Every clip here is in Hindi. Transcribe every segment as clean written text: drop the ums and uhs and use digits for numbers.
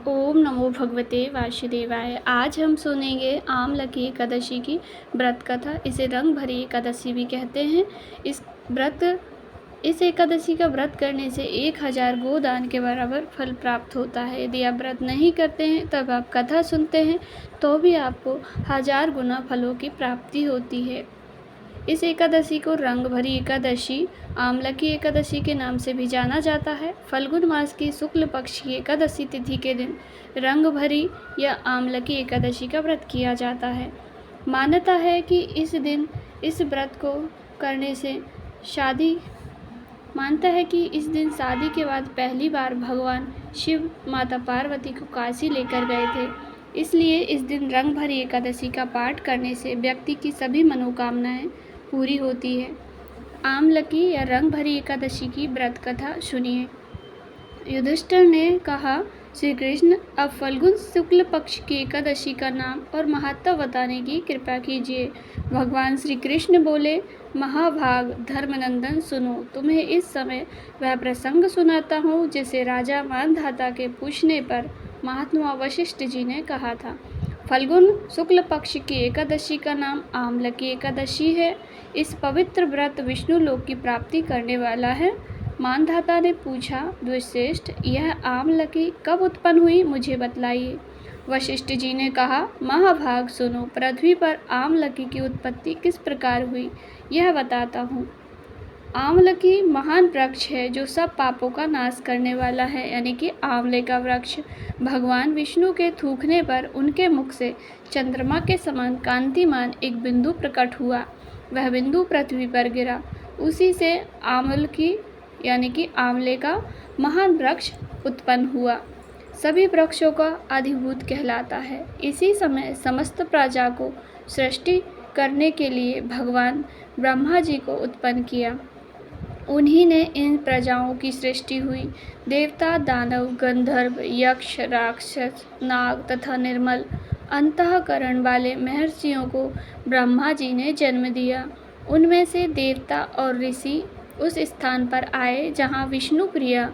ओम नमो भगवते वासुदेवाय। आज हम सुनेंगे आमलकी एकादशी की व्रत कथा। इसे रंग भरी एकादशी भी कहते हैं। इस एकादशी का व्रत करने से 1000 गोदान के बराबर फल प्राप्त होता है। यदि आप व्रत नहीं करते हैं तब आप कथा सुनते हैं तो भी आपको 1000 गुना फलों की प्राप्ति होती है। इस एकादशी को रंग भरी एकादशी, आमलकी एकादशी के नाम से भी जाना जाता है। फल्गुन मास की शुक्ल पक्ष की एकादशी तिथि के दिन रंग भरी या आमलकी एकादशी का व्रत किया जाता है। मान्यता है कि इस दिन इस व्रत को करने से शादी के बाद पहली बार भगवान शिव माता पार्वती को काशी लेकर गए थे। इसलिए इस दिन रंग भरी एकादशी का पाठ करने से व्यक्ति की सभी मनोकामनाएं पूरी होती है। आमलकी या रंग भरी एकादशी की व्रत कथा सुनिए। युधिष्ठिर ने कहा, श्री कृष्ण, अब फल्गुन शुक्ल पक्ष की एकादशी का नाम और महत्व बताने की कृपा कीजिए। भगवान श्री कृष्ण बोले, महाभाग धर्मनंदन, सुनो, तुम्हें इस समय वह प्रसंग सुनाता हूँ जिसे राजा मानधाता के पूछने पर महात्मा वशिष्ठ जी ने कहा था। फल्गुन शुक्ल पक्ष की एकादशी का नाम आमलकी एकादशी है। इस पवित्र व्रत विष्णु लोक की प्राप्ति करने वाला है। मानधाता ने पूछा, द्विश्रेष्ठ, यह आमलकी कब उत्पन्न हुई, मुझे बतलाइए। वशिष्ठ जी ने कहा, महाभाग सुनो, पृथ्वी पर आमलकी की उत्पत्ति किस प्रकार हुई यह बताता हूँ। आमलकी महान वृक्ष है जो सब पापों का नाश करने वाला है, यानी कि आंवले का वृक्ष। भगवान विष्णु के थूकने पर उनके मुख से चंद्रमा के समान कांतिमान एक बिंदु प्रकट हुआ। वह बिंदु पृथ्वी पर गिरा। उसी से आमलकी यानी कि आंवले का महान वृक्ष उत्पन्न हुआ। सभी वृक्षों का आदिभूत कहलाता है। इसी समय समस्त प्रजा को सृष्टि करने के लिए भगवान ब्रह्मा जी को उत्पन्न किया। उन्हीं ने इन प्रजाओं की सृष्टि हुई। देवता, दानव, गंधर्व, यक्ष, राक्षस, नाग तथा निर्मल अंतःकरण वाले महर्षियों को ब्रह्मा जी ने जन्म दिया। उनमें से देवता और ऋषि उस स्थान पर आए जहाँ विष्णु प्रिय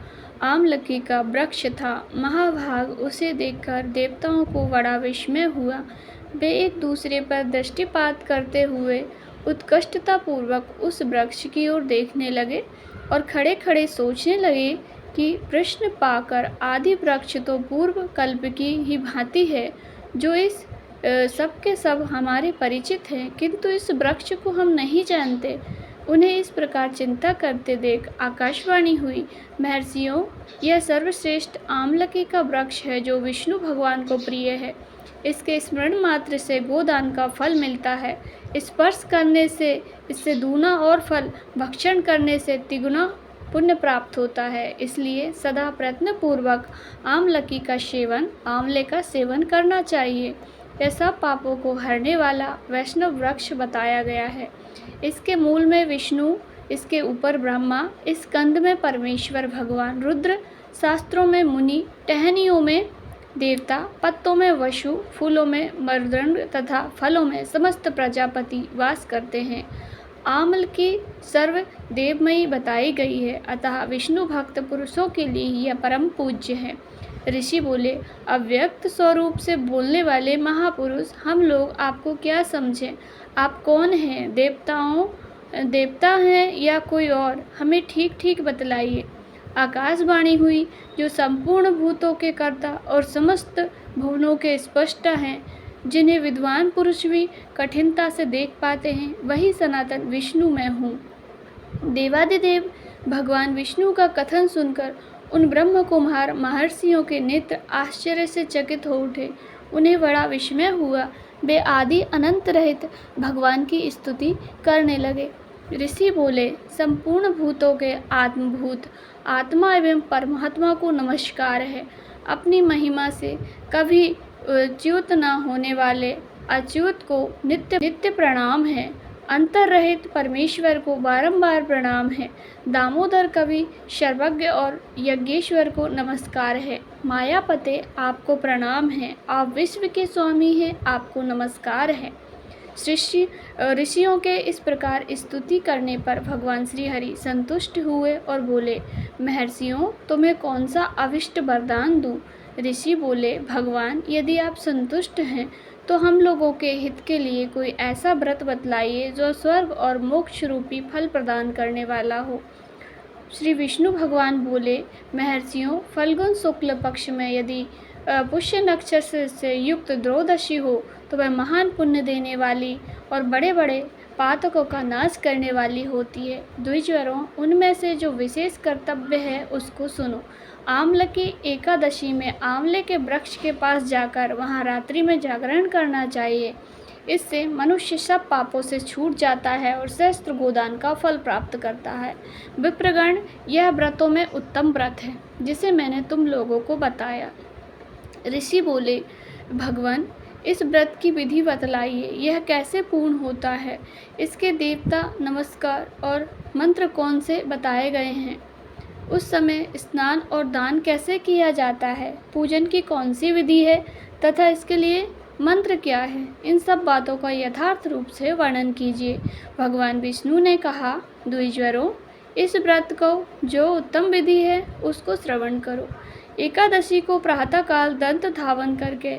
आमलकी का वृक्ष था। महाभाग उसे देखकर देवताओं को बड़ा विस्मय हुआ। वे एक दूसरे पर दृष्टिपात करते हुए उत्कष्टतापूर्वक उस वृक्ष की ओर देखने लगे और खड़े खड़े सोचने लगे कि प्रश्न पाकर आदि वृक्ष तो पूर्व कल्प की ही भांति है, जो इस सब के सब हमारे परिचित हैं, किंतु इस वृक्ष को हम नहीं जानते। उन्हें इस प्रकार चिंता करते देख आकाशवाणी हुई, महर्षियों, यह सर्वश्रेष्ठ आमलकी का वृक्ष है जो विष्णु भगवान को प्रिय है। इसके स्मरण मात्र से गोदान का फल मिलता है। स्पर्श करने से इससे दूना और फल भक्षण करने से तिगुना पुण्य प्राप्त होता है। इसलिए सदा प्रयत्नपूर्वक आमलकी का सेवन, आंवले का सेवन करना चाहिए। यह सब पापों को हरने वाला वैष्णव वृक्ष बताया गया है। इसके मूल में विष्णु, इसके ऊपर ब्रह्मा, इस कंद में परमेश्वर भगवान रुद्र, शास्त्रों में मुनि, टहनियों में देवता, पत्तों में वसु, फूलों में मर्दंड तथा फलों में समस्त प्रजापति वास करते हैं। आमलकी सर्व देवमयी बताई गई है, अतः विष्णु भक्त पुरुषों के लिए यह परम पूज्य है। ऋषि बोले, अव्यक्त स्वरूप से बोलने वाले महापुरुष, हम लोग आपको क्या समझें? आप कौन हैं? देवता हैं या कोई और? हमें ठीक ठीक बतलाइए। आकाशवाणी हुई, जो संपूर्ण भूतों के कर्ता और समस्त भुवनों के स्पष्टा हैं, जिन्हें विद्वान पुरुष भी कठिनता से देख पाते हैं, वही सनातन विष्णु मैं हूँ। देवादिदेव भगवान विष्णु का कथन सुनकर उन ब्रह्म कुमार महर्षियों के नेत्र आश्चर्य से चकित हो उठे। उन्हें बड़ा विस्मय हुआ। वे आदि अनंत रहित भगवान की स्तुति करने लगे। ऋषि बोले, संपूर्ण भूतों के आत्मभूत आत्मा एवं परमात्मा को नमस्कार है। अपनी महिमा से कभी च्युत न होने वाले अच्युत को नित्य नित्य प्रणाम है। अंतर रहित परमेश्वर को बारंबार प्रणाम है। दामोदर कवि सर्वज्ञ और यज्ञेश्वर को नमस्कार है। मायापते, आपको प्रणाम है। आप विश्व के स्वामी हैं, आपको नमस्कार है। ऋषियों के इस प्रकार स्तुति करने पर भगवान श्री हरि संतुष्ट हुए और बोले, महर्षियों, तुम्हें कौन सा अविष्ट वरदान दूं? ऋषि बोले, भगवान, यदि आप संतुष्ट हैं तो हम लोगों के हित के लिए कोई ऐसा व्रत बतलाइए जो स्वर्ग और मोक्ष रूपी फल प्रदान करने वाला हो। श्री विष्णु भगवान बोले, महर्षियों, फल्गुन शुक्ल पक्ष में यदि पुष्य नक्षत्र से युक्त द्वादशी हो तो वह महान पुण्य देने वाली और बड़े बड़े पातकों का नाश करने वाली होती है। द्विजवरों, उनमें से जो विशेष कर्तव्य है उसको सुनो। आम्ल की एकादशी में आंवले के वृक्ष के पास जाकर वहाँ रात्रि में जागरण करना चाहिए। इससे मनुष्य सब पापों से छूट जाता है और सहस्त्र गोदान का फल प्राप्त करता है। विप्रगण, यह व्रतों में उत्तम व्रत है जिसे मैंने तुम लोगों को बताया। ऋषि बोले, भगवान, इस व्रत की विधि बतलाइए, यह कैसे पूर्ण होता है, इसके देवता, नमस्कार और मंत्र कौन से बताए गए हैं, उस समय स्नान और दान कैसे किया जाता है, पूजन की कौन सी विधि है तथा इसके लिए मंत्र क्या है, इन सब बातों का यथार्थ रूप से वर्णन कीजिए। भगवान विष्णु ने कहा, द्विजवरों, इस व्रत को जो उत्तम विधि है उसको श्रवण करो। एकादशी को प्रातःकाल दंत धावन करके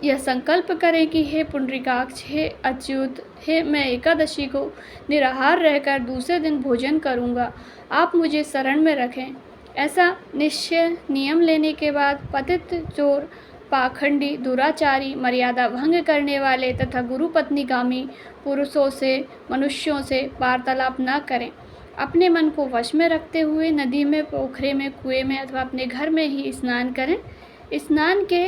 यह संकल्प करें कि हे पुंडरीकाक्ष, हे अच्युत, हे मैं एकादशी को निराहार रहकर दूसरे दिन भोजन करूंगा, आप मुझे शरण में रखें। ऐसा निश्चय नियम लेने के बाद पतित, चोर, पाखंडी, दुराचारी, मर्यादा भंग करने वाले तथा गुरु पत्नीगामी पुरुषों से, मनुष्यों से वार्तालाप न करें। अपने मन को वश में रखते हुए नदी में, पोखरे में, कुएं में अथवा अपने घर में ही स्नान करें। स्नान के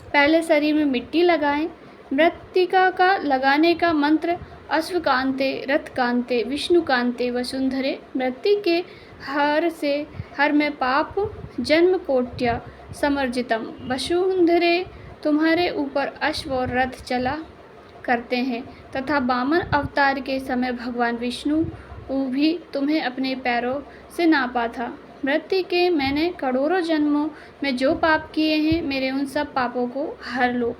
पहले शरीर में मिट्टी लगाएं। मृत्तिका का लगाने का मंत्र अश्वकांते, रथकांते, विष्णुकांते, वसुंधरे। मृत्यु के हर में पाप जन्म कोट्या समर्जितम। वसुंधरे, तुम्हारे ऊपर अश्व और रथ चला करते हैं तथा वामन अवतार के समय भगवान विष्णु भी तुम्हें अपने पैरों से नापा था। मृत्यु के मैंने करोड़ों जन्मों में जो पाप किए हैं, मेरे उन सब पापों को हर लो।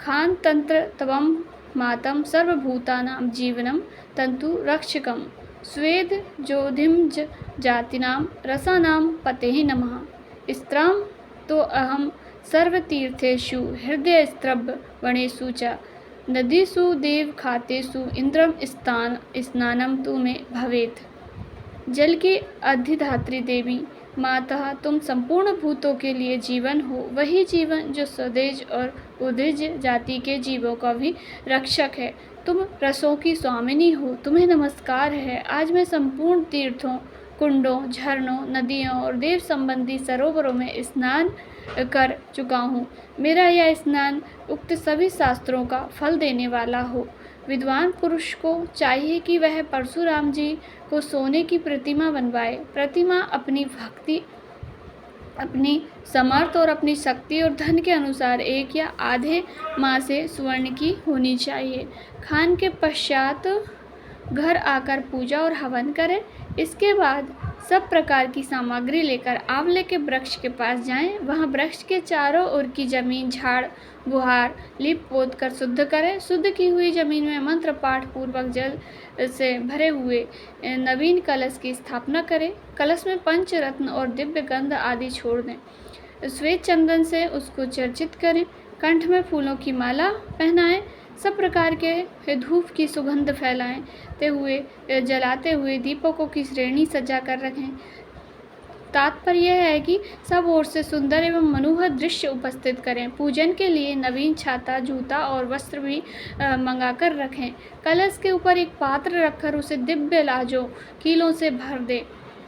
खान तंत्र तवम मातम सर्वभूतानां जीवनम तंतु रक्षकम। स्वेद जोधिम जातिनां रसानां पतेहि नमः। स्त्राम तो अहम सर्वतीर्थेषु हृदयस्त्रभ वनेषु च नदीषु देव खातेषु इंद्रम स्नानम तु में भवेत। जल की अधिधात्री देवी माता, तुम संपूर्ण भूतों के लिए जीवन हो, वही जीवन जो स्वदेज और उद्विज जाति के जीवों का भी रक्षक है। तुम रसों की स्वामिनी हो, तुम्हें नमस्कार है। आज मैं संपूर्ण तीर्थों, कुंडों, झरनों, नदियों और देव संबंधी सरोवरों में स्नान कर चुका हूँ। मेरा यह स्नान उक्त सभी शास्त्रों का फल देने वाला हो। विद्वान पुरुष को चाहिए कि वह परशुराम जी को सोने की प्रतिमा बनवाए। प्रतिमा अपनी भक्ति, अपनी समर्थ और अपनी शक्ति और धन के अनुसार 1 या आधे माह से स्वर्ण की होनी चाहिए। खान के पश्चात घर आकर पूजा और हवन करें। इसके बाद सब प्रकार की सामग्री लेकर आंवले के वृक्ष के पास जाएं। वहां वृक्ष के चारों ओर की जमीन झाड़ बुहार लीप पोत कर शुद्ध करें। शुद्ध की हुई जमीन में मंत्र पाठ पूर्वक जल से भरे हुए नवीन कलश की स्थापना करें। कलश में पंच रत्न और दिव्य गंध आदि छोड़ दें। श्वेत चंदन से उसको चर्चित करें। कंठ में फूलों की माला पहनाएं। सब प्रकार के धूप की सुगंध फैलाते हुए जलाते हुए दीपकों की श्रेणी सजा कर रखें। तात्पर्य यह है कि सब ओर से सुंदर एवं मनोहर दृश्य उपस्थित करें। पूजन के लिए नवीन छाता, जूता और वस्त्र भी मंगाकर रखें। कलश के ऊपर एक पात्र रखकर उसे दिव्य लाजों कीलों से भर दें।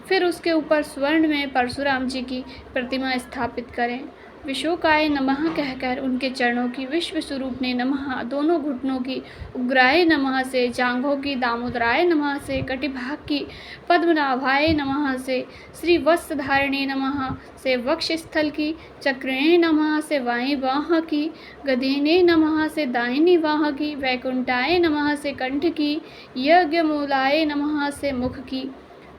फिर उसके ऊपर स्वर्ण में परशुराम जी की प्रतिमा स्थापित करें। विशोकाय नमः कहकर उनके चरणों की, विश्व स्वरूप ने नमः दोनों घुटनों की, उग्राय नमः से जांघों की, दामोदराय नमः से कटिभाग की, पद्मनाभाय नमः से श्री वस्त्रधारिणे नमः से वक्षस्थल की, चक्रिणे नमः से बाईं बाह की, गदेने नमः से दाहिनी बाह की, वैकुंठाय नमः से कंठ की, यज्ञमूलाय नमः से मुख की,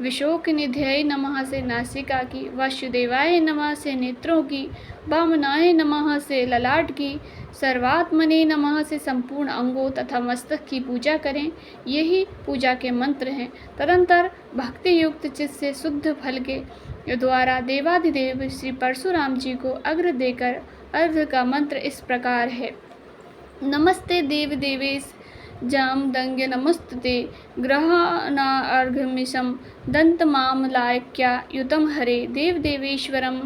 विशोकनिधये नमः से नासिका की, वासुदेवाय नमः से नेत्रों की, वामनाय नमः से ललाट की, सर्वात्मने नमः से संपूर्ण अंगों तथा मस्तक की पूजा करें। यही पूजा के मंत्र हैं। तदंतर भक्ति युक्त चित्त से शुद्ध फल के द्वारा देवाधिदेव श्री परशुराम जी को अग्र देकर अर्घ का मंत्र इस प्रकार है। नमस्ते देव देवेश जामदंग्य नमस्तुते ग्रहणार्घमिशं दंतमामलाख्या युतम हरे। देव देवेश्वरम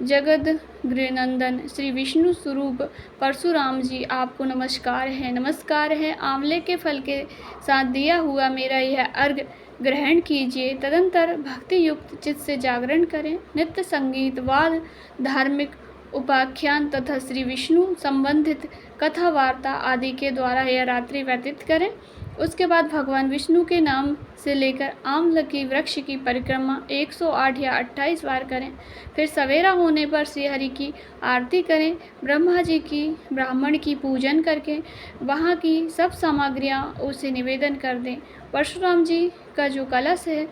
जगद गृहनंदन श्री विष्णु स्वरूप परशुराम जी आपको नमस्कार है। नमस्कार है। आंवले के फल के साथ दिया हुआ मेरा यह अर्घ ग्रहण कीजिए। तदंतर भक्ति युक्त चित्त से जागरण करें। नित्य संगीत वाद धार्मिक उपाख्यान तथा श्री विष्णु संबंधित कथा वार्ता आदि के द्वारा यह रात्रि व्यतीत करें। उसके बाद भगवान विष्णु के नाम से लेकर आमलकी वृक्ष की परिक्रमा 108 या 28 बार करें। फिर सवेरा होने पर श्रीहरि की आरती करें। ब्रह्मा जी की ब्राह्मण की पूजन करके वहाँ की सब सामग्रियाँ उसे निवेदन कर दें। परशुराम जी का जो कलश है,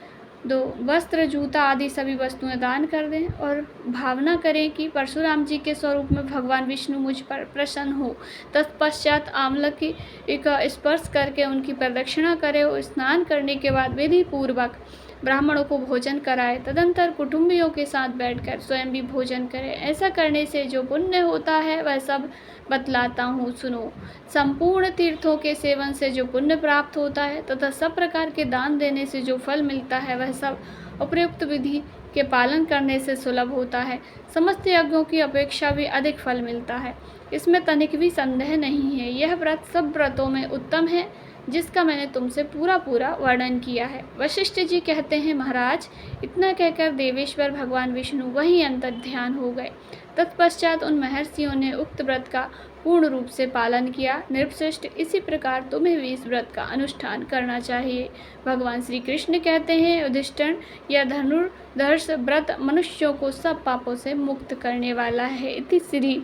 2 वस्त्र जूता आदि सभी वस्तुएं दान कर दें और भावना करें कि परशुराम जी के स्वरूप में भगवान विष्णु मुझ पर प्रसन्न हो। तत्पश्चात आमलकी का स्पर्श करके उनकी प्रदक्षिणा करें और स्नान करने के बाद विधि पूर्वक ब्राह्मणों को भोजन कराए। तदंतर कुटुंबियों के साथ बैठकर स्वयं भी भोजन करें। ऐसा करने से जो पुण्य होता है वह सब बतलाता हूँ, सुनो। संपूर्ण तीर्थों के सेवन से जो पुण्य प्राप्त होता है तथा सब प्रकार के दान देने से जो फल मिलता है वह सब उपयुक्त विधि के पालन करने से सुलभ होता है। समस्त यज्ञों की अपेक्षा भी अधिक फल मिलता है, इसमें तनिक भी संदेह नहीं है। यह व्रत सब व्रतों में उत्तम है जिसका मैंने तुमसे पूरा वर्णन किया है। वशिष्ठ जी कहते हैं, महाराज, इतना कहकर देवेश्वर भगवान विष्णु वहीं अंतर्ध्यान हो गए। तत्पश्चात उन महर्षियों ने उक्त व्रत का पूर्ण रूप से पालन किया। निर्वशिष्ट, इसी प्रकार तुम्हें भी इस व्रत का अनुष्ठान करना चाहिए। भगवान श्री कृष्ण कहते हैं, युधिष्ठिर, यह धनुर्धर्ष व्रत मनुष्यों को सब पापों से मुक्त करने वाला है। इति श्री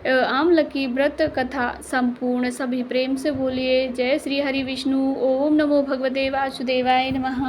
आमलकी व्रत कथा संपूर्ण। सभी प्रेम से बोलिए जय श्री हरि विष्णु। ओम नमो भगवते वासुदेवाय नमः।